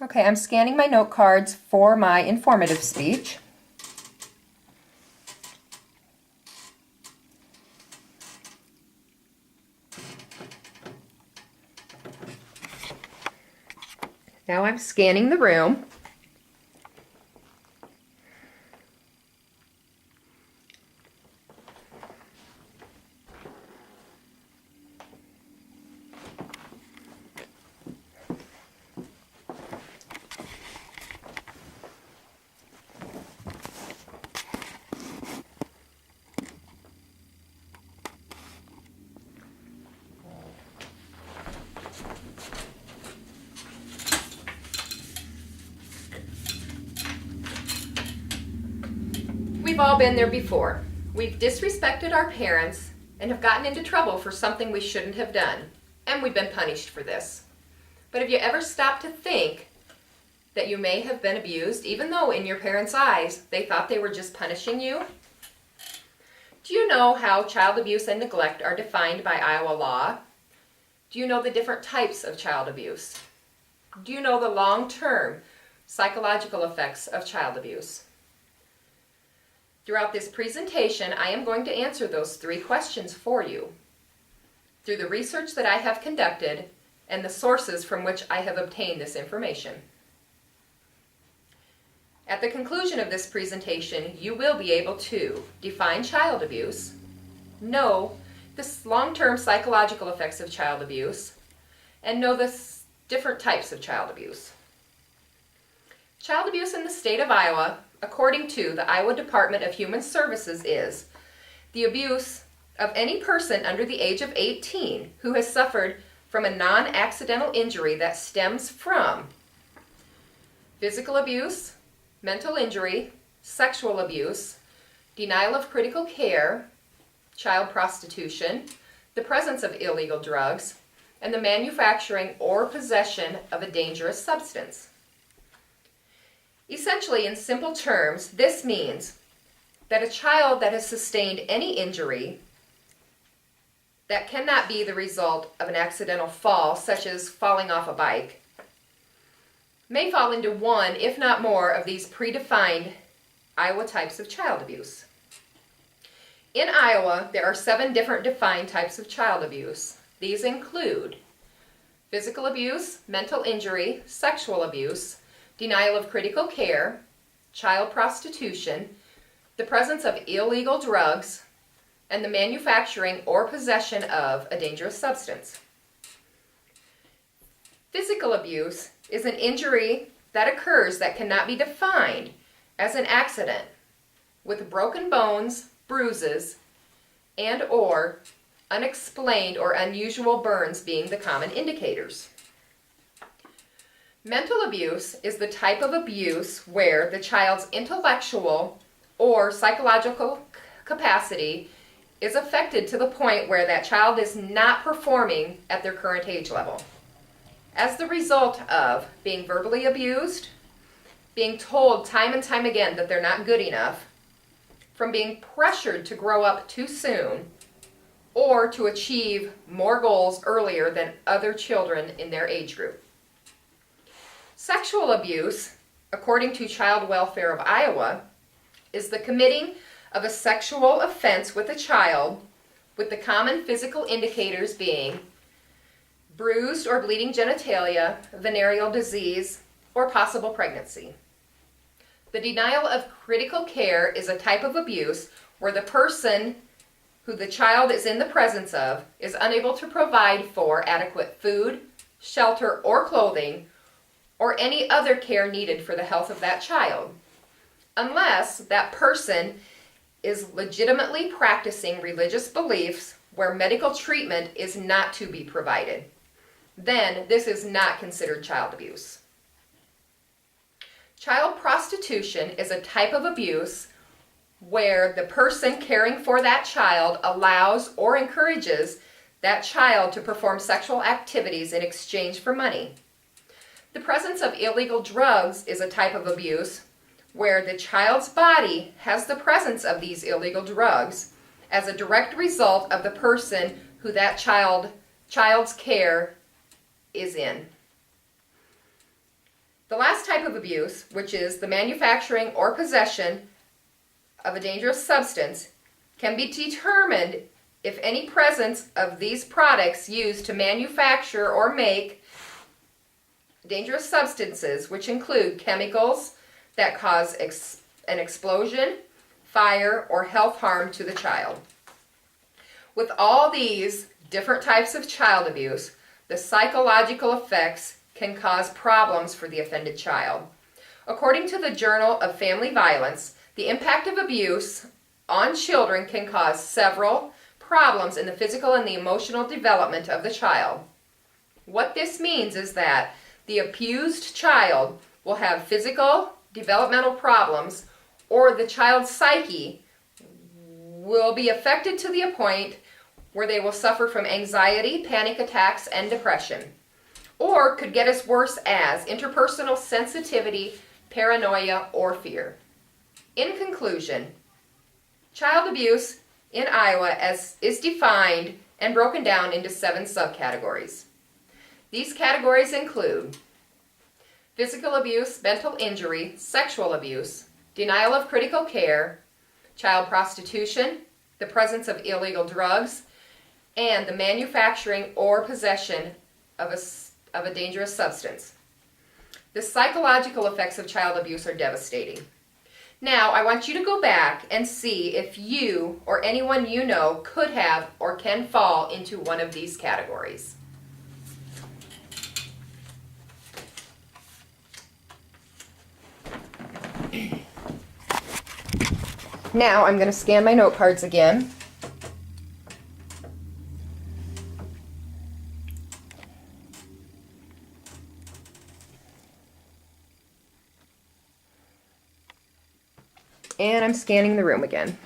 Okay, I'm scanning my note cards for my informative speech. Now I'm scanning the room. We've all been there before. We've disrespected our parents and have gotten into trouble for something we shouldn't have done, and we've been punished for this. But have you ever stopped to think that you may have been abused, even though in your parents' eyes they thought they were just punishing you? Do you know how child abuse and neglect are defined by Iowa law? Do you know the different types of child abuse? Do you know the long-term psychological effects of child abuse? Throughout this presentation, I am going to answer those 3 questions for you through the research that I have conducted and the sources from which I have obtained this information. At the conclusion of this presentation, you will be able to define child abuse, know the long-term psychological effects of child abuse, and know the different types of child abuse. Child abuse in the state of Iowa, according to the Iowa Department of Human Services, is the abuse of any person under the age of 18 who has suffered from a non-accidental injury that stems from physical abuse, mental injury, sexual abuse, denial of critical care, child prostitution, the presence of illegal drugs, and the manufacturing or possession of a dangerous substance. Essentially, in simple terms, this means that a child that has sustained any injury that cannot be the result of an accidental fall, such as falling off a bike, may fall into one, if not more, of these predefined Iowa types of child abuse. In Iowa, there are 7 different defined types of child abuse. These include physical abuse, mental injury, sexual abuse, denial of critical care, child prostitution, the presence of illegal drugs, and the manufacturing or possession of a dangerous substance. Physical abuse is an injury that occurs that cannot be defined as an accident, with broken bones, bruises, and or unexplained or unusual burns being the common indicators. Mental abuse is the type of abuse where the child's intellectual or psychological capacity is affected to the point where that child is not performing at their current age level, as the result of being verbally abused, being told time and time again that they're not good enough, from being pressured to grow up too soon, or to achieve more goals earlier than other children in their age group. Sexual abuse, according to Child Welfare of Iowa, is the committing of a sexual offense with a child, with the common physical indicators being bruised or bleeding genitalia, venereal disease, or possible pregnancy. The denial of critical care is a type of abuse where the person who the child is in the presence of is unable to provide for adequate food, shelter, or clothing, or any other care needed for the health of that child, unless that person is legitimately practicing religious beliefs where medical treatment is not to be provided. Then this is not considered child abuse. Child prostitution is a type of abuse where the person caring for that child allows or encourages that child to perform sexual activities in exchange for money. The presence of illegal drugs is a type of abuse where the child's body has the presence of these illegal drugs as a direct result of the person who that child's care is in. The last type of abuse, which is the manufacturing or possession of a dangerous substance, can be determined if any presence of these products used to manufacture or make dangerous substances, which include chemicals that cause an explosion, fire, or health harm to the child. With all these different types of child abuse, the psychological effects can cause problems for the offended child. According to the Journal of Family Violence, the impact of abuse on children can cause several problems in the physical and the emotional development of the child. What this means is that the abused child will have physical, developmental problems, or the child's psyche will be affected to the point where they will suffer from anxiety, panic attacks, and depression, or could get as worse as interpersonal sensitivity, paranoia, or fear. In conclusion, child abuse in Iowa is defined and broken down into 7 subcategories. These categories include physical abuse, mental injury, sexual abuse, denial of critical care, child prostitution, the presence of illegal drugs, and the manufacturing or possession of a dangerous substance. The psychological effects of child abuse are devastating. Now, I want you to go back and see if you or anyone you know could have or can fall into one of these categories. Now, I'm going to scan my note cards again. And I'm scanning the room again.